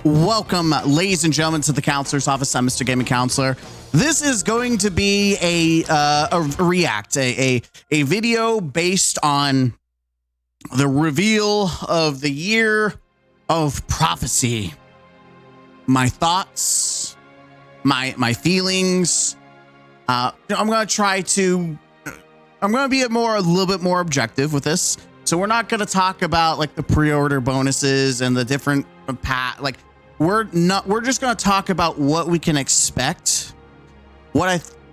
Welcome, ladies and gentlemen, to the Counselor's Office. I'm Mr. Gaming Counselor. This is going to be a video based on the reveal of the Year of Prophecy. My thoughts, my feelings. I'm going to be a little bit more objective with this. So we're not going to talk about like the pre-order bonuses and the different we're just going to talk about what we can expect,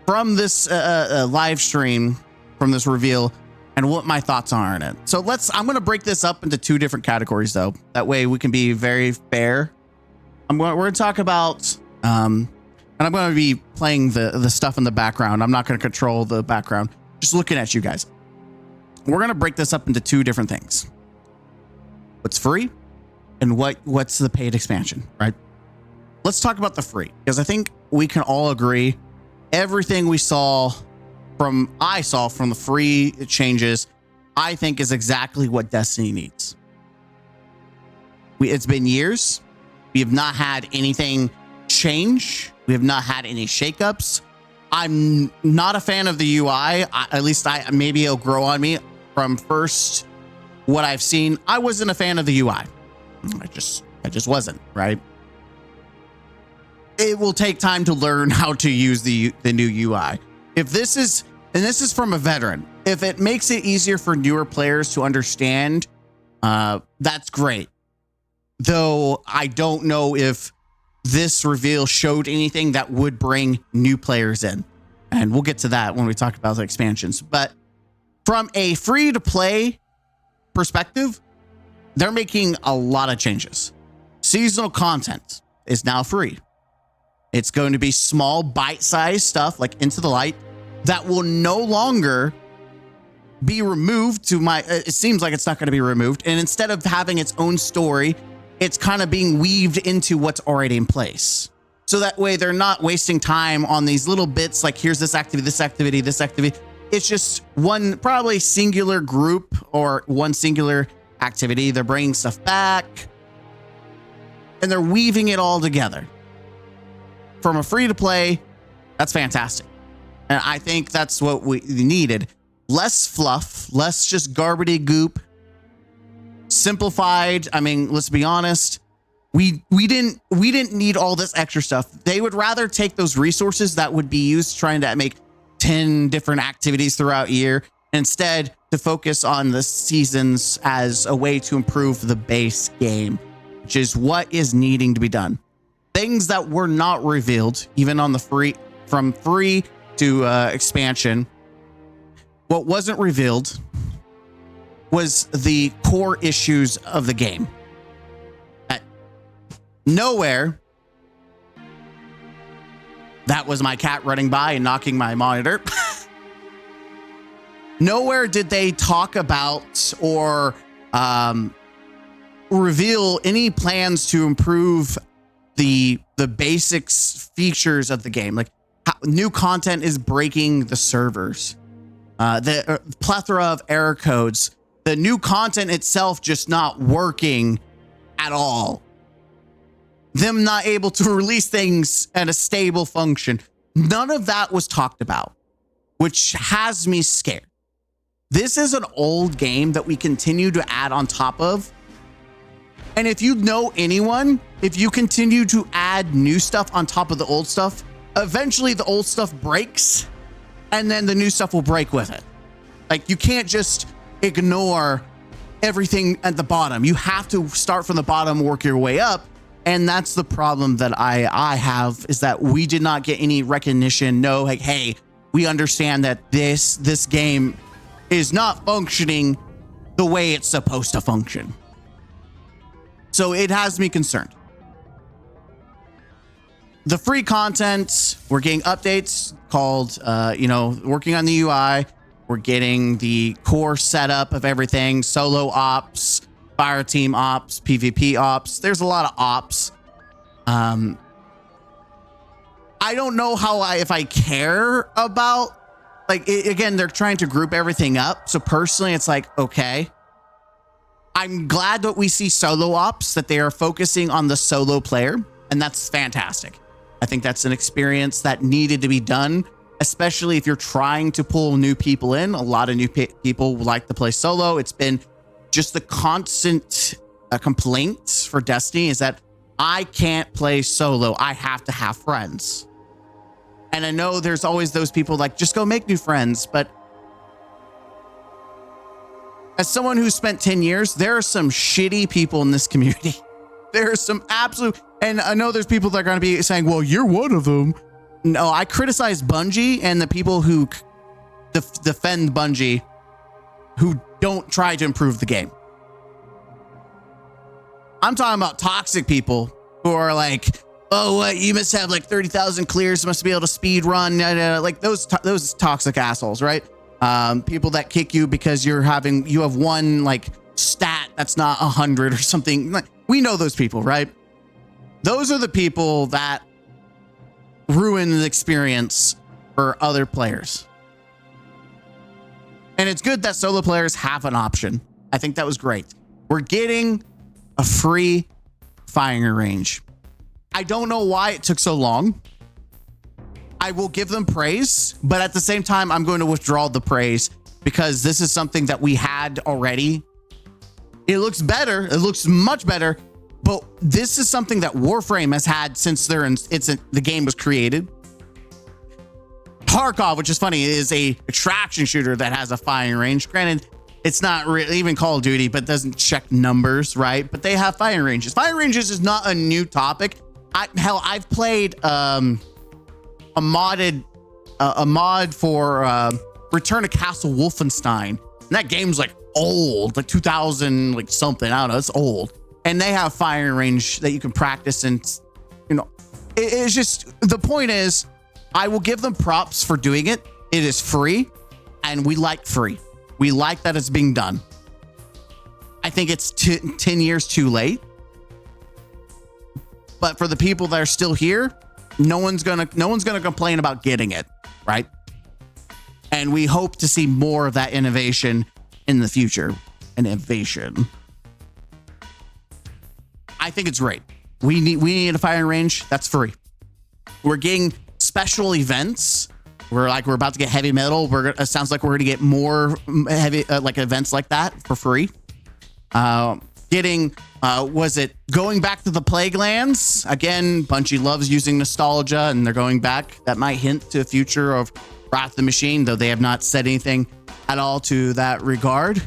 from this live stream, from this reveal, and what my thoughts are on it. So I'm going to break this up into two different categories, though. That way we can be very fair. We're going to talk about, and I'm going to be playing the stuff in the background. I'm not going to control the background. Just looking at you guys. We're going to break this up into two different things. What's free? And what's the paid expansion, right? Let's talk about the free, because I think we can all agree everything I saw from the free changes, I think is exactly what Destiny needs. It's been years. We have not had anything change. We have not had any shakeups. I'm not a fan of the UI. Maybe it'll grow on me from first what I've seen. I wasn't a fan of the UI. I just wasn't, right? It will take time to learn how to use the new UI. This is from a veteran. If it makes it easier for newer players to understand, that's great. Though I don't know if this reveal showed anything that would bring new players in. And we'll get to that when we talk about the expansions. But from a free-to-play perspective, they're making a lot of changes. Seasonal content is now free. It's going to be small, bite-sized stuff like Into the Light that will no longer be removed it seems like it's not going to be removed. And instead of having its own story, it's kind of being weaved into what's already in place. So that way they're not wasting time on these little bits like here's this activity, this activity, this activity. It's just one probably singular group or one singular activity. They're bringing stuff back and they're weaving it all together. From a free to play, that's fantastic. And I think that's what we needed. Less fluff, less just garbity goop. Simplified. I mean, let's be honest. We didn't need all this extra stuff. They would rather take those resources that would be used trying to make 10 different activities throughout year, instead to focus on the seasons as a way to improve the base game, which is what is needing to be done. Things that were not revealed, even on the from free to expansion. What wasn't revealed was the core issues of the game. At nowhere, that was my cat running by and knocking my monitor. Nowhere did they talk about or reveal any plans to improve the basics features of the game. Like how new content is breaking the servers, the plethora of error codes, the new content itself just not working at all. Them not able to release things at a stable function. None of that was talked about, which has me scared. This is an old game that we continue to add on top of. And if you know anyone, if you continue to add new stuff on top of the old stuff, eventually the old stuff breaks and then the new stuff will break with it. Like you can't just ignore everything at the bottom. You have to start from the bottom, work your way up. And that's the problem that I have, is that we did not get any recognition. No, like, hey, we understand that this game is not functioning the way it's supposed to function. So it has me concerned. The free content, we're getting updates called, working on the UI. We're getting the core setup of everything, solo ops, fire team ops, PvP ops. There's a lot of ops. I don't know if I care about, again, they're trying to group everything up. So personally, it's like, okay. I'm glad that we see solo ops, that they are focusing on the solo player, and that's fantastic. I think that's an experience that needed to be done, especially if you're trying to pull new people in. A lot of new people like to play solo. It's been just the constant complaint for Destiny is that I can't play solo. I have to have friends. And I know there's always those people like, just go make new friends. But as someone who spent 10 years, there are some shitty people in this community. There are some absolute, and I know there's people that are going to be saying, well, you're one of them. No, I criticize Bungie and the people who defend Bungie who don't try to improve the game. I'm talking about toxic people who are like, oh, what, you must have like 30,000 clears, must be able to speed run, like those toxic assholes, right? People that kick you because you have one like stat that's not 100 or something. We know those people, right? Those are the people that ruin the experience for other players. And it's good that solo players have an option. I think that was great. We're getting a free firing range. I don't know why it took so long. I will give them praise, but at the same time, I'm going to withdraw the praise because this is something that we had already. It looks better. It looks much better, but this is something that Warframe has had since the game was created. Tarkov, which is funny, is a attraction shooter that has a firing range. Granted, it's not really even Call of Duty, but doesn't check numbers, right? But they have firing ranges. Firing ranges is not a new topic. I've played a mod for Return to Castle Wolfenstein, and that game's like old, like 2000, like something. I don't know. It's old, and they have firing range that you can practice. And it's just, the point is, I will give them props for doing it. It is free, and we like free. We like that it's being done. I think it's 10 years too late. But for the people that are still here, no one's gonna complain about getting it, right? And we hope to see more of that innovation in the future. Innovation. I think it's great. We need a firing range that's free. We're getting special events. We're about to get heavy metal. It sounds like we're going to get more heavy like events like that for free. Was it going back to the Plague Lands? Again, Bungie loves using nostalgia, and they're going back. That might hint to a future of Wrath of the Machine, though they have not said anything at all to that regard.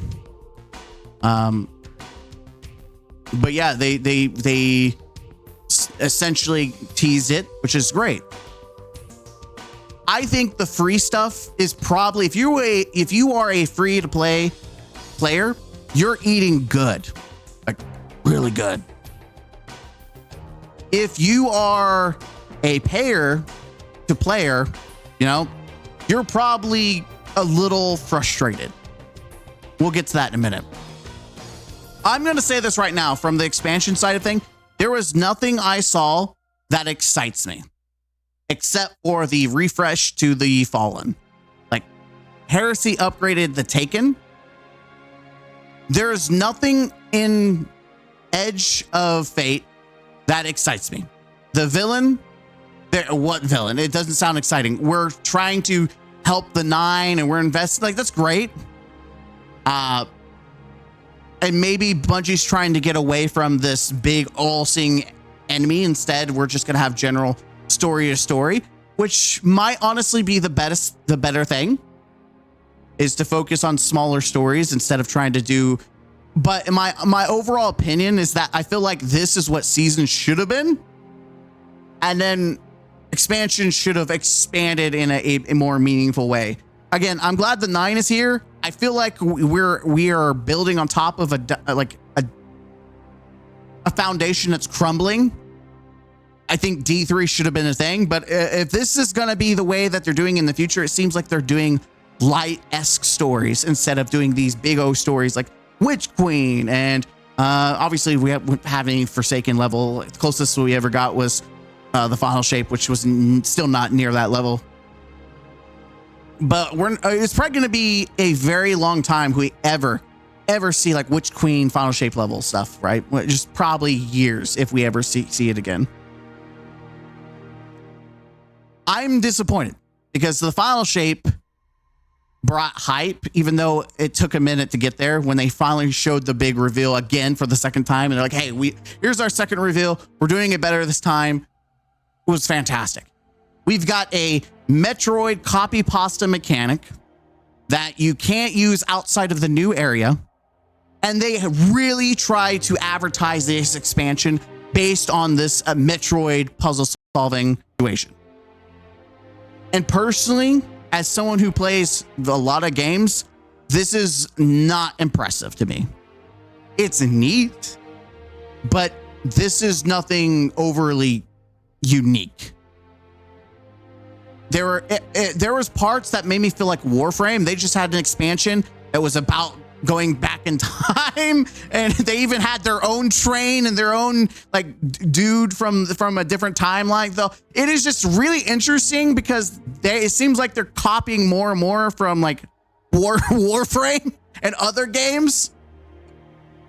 But yeah, they essentially teased it, which is great. I think the free stuff is probably, if you are a free to play player, you're eating good, like really good. If you are a payer to player, you're probably a little frustrated. We'll get to that in a minute. I'm going to say this right now from the expansion side of thing. There was nothing I saw that excites me, except for the refresh to the Fallen. Like, Heresy upgraded the Taken. There's nothing in Edge of Fate that excites me. The villain, what villain? It doesn't sound exciting. We're trying to help the Nine and we're investing. Like, that's great. And maybe Bungie's trying to get away from this big all-seeing enemy. Instead, we're just going to have general story to story, which might honestly be the better thing, is to focus on smaller stories instead of trying to do. But my overall opinion is that I feel like this is what season should have been, and then expansion should have expanded in a more meaningful way. Again, I'm glad the 9 is here. I feel like we are building on top of a foundation that's crumbling. I think D3 should have been a thing, but if this is going to be the way that they're doing in the future, it seems like they're doing light-esque stories instead of doing these big O stories like Witch Queen. And obviously we have any Forsaken level. The closest we ever got was the Final Shape, which was still not near that level. But it's probably going to be a very long time we ever ever see like Witch Queen Final Shape level stuff, right? Just probably years if we ever see it again. I'm disappointed because the Final Shape brought hype, even though it took a minute to get there. When they finally showed the big reveal again for the second time, and they're like, hey, here's our second reveal. We're doing it better this time. It was fantastic. We've got a Metroid copy pasta mechanic that you can't use outside of the new area. And they really try to advertise this expansion based on this Metroid puzzle solving situation. And personally, as someone who plays a lot of games, this is not impressive to me. It's neat, but this is nothing overly unique. There was parts that made me feel like Warframe. They just had an expansion that was about going back in time, and they even had their own train and their own like dude from a different timeline. Though it is just really interesting because it seems like they're copying more and more from like Warframe and other games.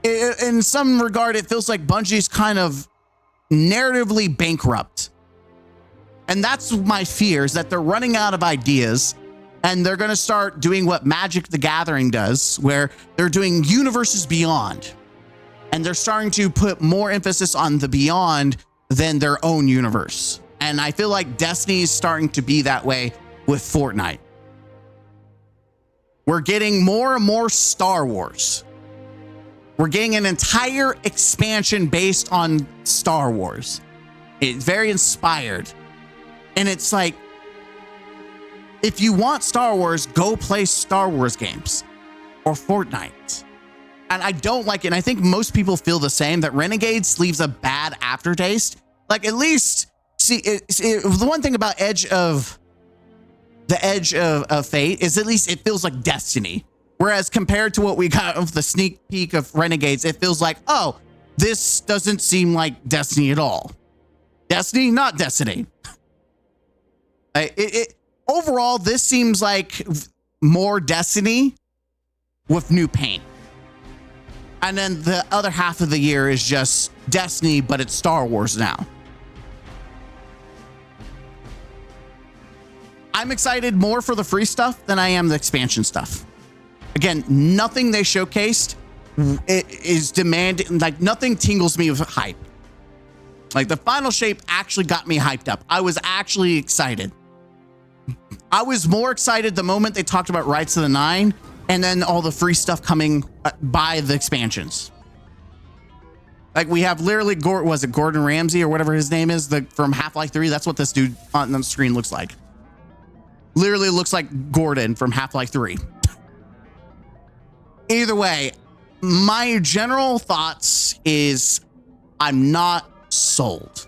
In some regard, it feels like Bungie's kind of narratively bankrupt. And that's my fear, is that they're running out of ideas and they're going to start doing what Magic the Gathering does, where they're doing universes beyond. And they're starting to put more emphasis on the beyond than their own universe. And I feel like Destiny is starting to be that way with Fortnite. We're getting more and more Star Wars. We're getting an entire expansion based on Star Wars. It's very inspired. And it's like, if you want Star Wars, go play Star Wars games or Fortnite. And I don't like it. And I think most people feel the same, that Renegades leaves a bad aftertaste. Like, at least, see, the one thing about Edge of Fate is at least it feels like Destiny. Whereas compared to what we got of the sneak peek of Renegades, it feels like, oh, this doesn't seem like Destiny at all. Destiny, not Destiny. Overall, this seems like more Destiny with new paint. And then the other half of the year is just Destiny, but it's Star Wars now. I'm excited more for the free stuff than I am the expansion stuff. Again, nothing they showcased is demanding, like nothing tingles me with hype. Like the Final Shape actually got me hyped up. I was actually excited. I was more excited the moment they talked about Rights of the Nine and then all the free stuff coming by the expansions. Like we have literally, was it Gordon Ramsay or whatever his name is, from Half-Life 3? That's what this dude on the screen looks like. Literally looks like Gordon from Half-Life 3. Either way, my general thoughts is I'm not sold.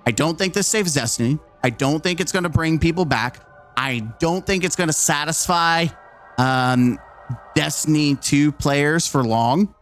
I don't think this saves Destiny. I don't think it's going to bring people back. I don't think it's going to satisfy Destiny 2 players for long.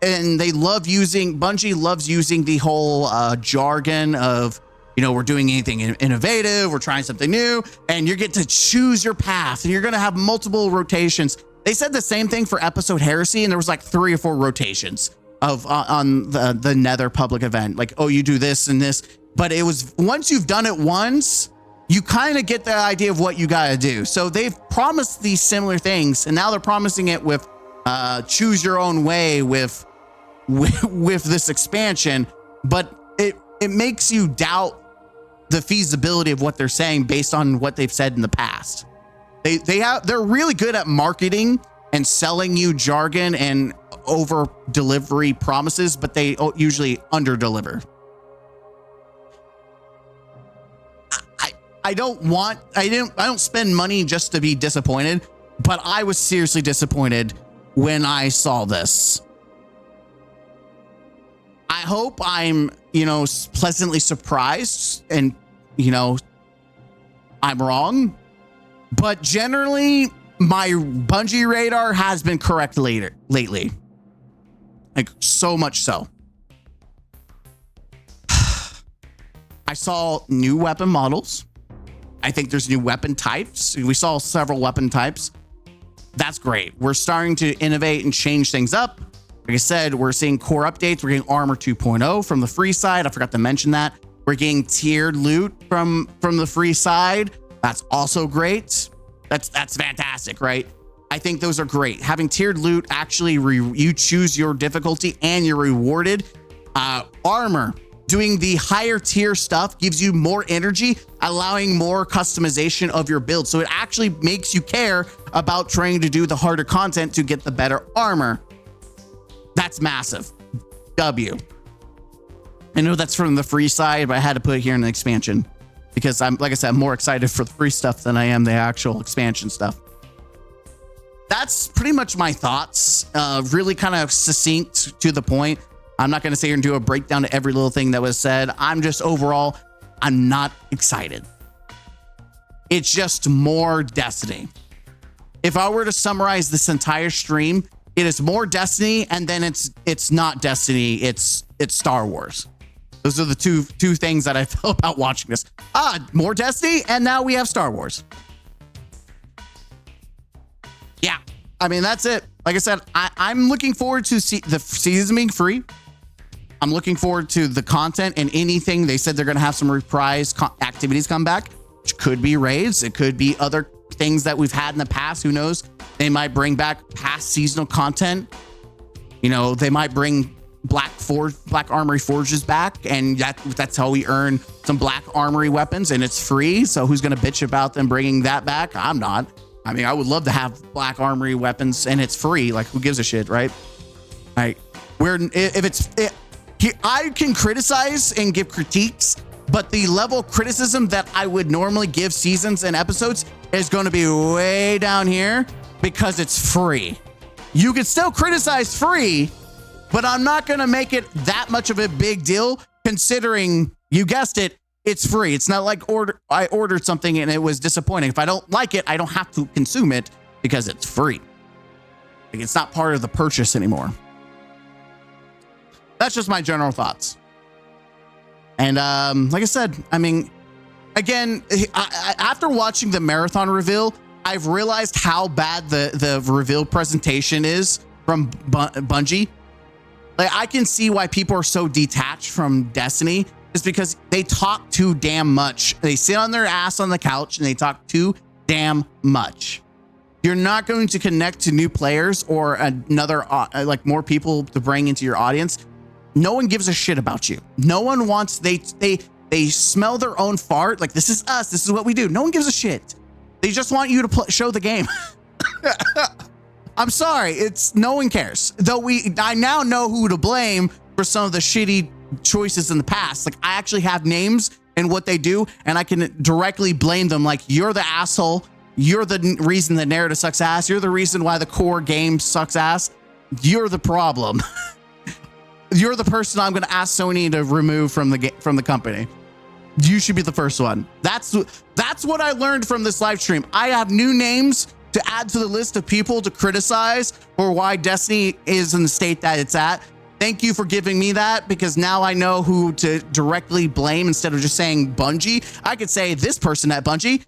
And Bungie loves using the whole jargon of, you know, we're doing anything innovative, we're trying something new, and you get to choose your path, and you're going to have multiple rotations. They said the same thing for Episode Heresy, and there was like 3 or 4 rotations of on the Nether public event. Like, oh, you do this and this. But it was, once you've done it once, you kind of get the idea of what you got to do. So they've promised these similar things, and now they're promising it with choose your own way with this expansion. But it makes you doubt the feasibility of what they're saying based on what they've said in the past. They're really good at marketing and selling you jargon and over delivery promises, but they usually under deliver. I don't spend money just to be disappointed, but I was seriously disappointed when I saw this. I hope I'm, pleasantly surprised and, I'm wrong, but generally my Bungie radar has been correct lately. Like so much so. I saw new weapon models. I think there's new weapon types. We saw several weapon types. That's great. We're starting to innovate and change things up. Like I said, we're seeing core updates. We're getting Armor 2.0 from the free side. I forgot to mention that. We're getting tiered loot from the free side. That's also great. That's fantastic, right? I think those are great. Having tiered loot, actually, you choose your difficulty and you're rewarded. Armor, doing the higher tier stuff gives you more energy, allowing more customization of your build. So it actually makes you care about trying to do the harder content to get the better armor. That's massive. W. I know that's from the free side, but I had to put it here in the expansion because like I said, I'm more excited for the free stuff than I am the actual expansion stuff. That's pretty much my thoughts. Really kind of succinct, to the point. I'm not going to sit here and do a breakdown to every little thing that was said. I'm just overall, I'm not excited. It's just more Destiny. If I were to summarize this entire stream, it is more Destiny, and then it's not Destiny, it's Star Wars. Those are the two things that I felt about watching this. More Destiny, and now we have Star Wars. Yeah, I mean, that's it. Like I said, I'm looking forward to the season being free. I'm looking forward to the content and anything. They said they're going to have some reprise activities come back, which could be raids. It could be other things that we've had in the past. Who knows? They might bring back past seasonal content. You know, they might bring Black Armory Forges back, and that's how we earn some Black Armory weapons, and it's free. So who's going to bitch about them bringing that back? I'm not. I mean, I would love to have Black Armory weapons, and it's free. Like, who gives a shit, right? I can criticize and give critiques, but the level of criticism that I would normally give seasons and episodes is going to be way down here because it's free. You can still criticize free, but I'm not going to make it that much of a big deal considering, you guessed it, it's free. It's not like I ordered something and it was disappointing. If I don't like it, I don't have to consume it because it's free. Like, it's not part of the purchase anymore. That's just my general thoughts. And like I said, I mean, again, after watching the marathon reveal, I've realized how bad the reveal presentation is from Bungie. Like, I can see why people are so detached from Destiny. Is because they talk too damn much. They sit on their ass on the couch and they talk too damn much. You're not going to connect to new players or another like more people to bring into your audience. No one gives a shit about you. No one wants, they smell their own fart. Like, this is us. This is what we do. No one gives a shit. They just want you to show the game. I'm sorry. No one cares. Though I now know who to blame for some of the shitty choices in the past. Like, I actually have names and what they do, and I can directly blame them. Like, you're the asshole. You're the reason the narrative sucks ass. You're the reason why the core game sucks ass. You're the problem. You're the person I'm going to ask Sony to remove from the company. You should be the first one. That's what I learned from this live stream. I have new names to add to the list of people to criticize for why Destiny is in the state that it's at. Thank you for giving me that, because now I know who to directly blame instead of just saying Bungie. I could say this person at Bungie,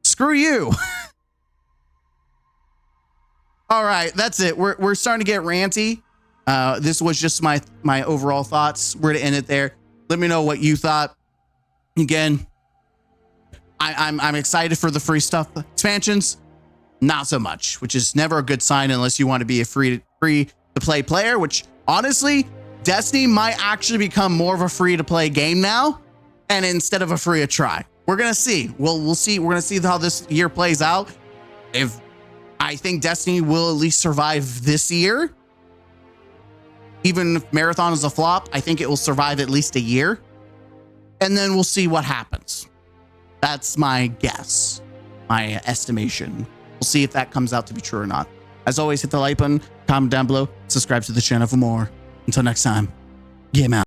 screw you. All right, that's it. We're starting to get ranty. This was just my overall thoughts. We're to end it there. Let me know what you thought. Again, I'm excited for the free stuff. Expansions, not so much, which is never a good sign unless you want to be a free to play player, which honestly, Destiny might actually become more of a free to play game now, and instead of a free to try. We're gonna see. We'll see. We're gonna see how this year plays out. If I think Destiny will at least survive this year, even if Marathon is a flop, I think it will survive at least a year, and then we'll see what happens. That's my guess, my estimation. We'll see if that comes out to be true or not. As always, hit the like button, comment down below, subscribe to the channel for more. Until next time, game out.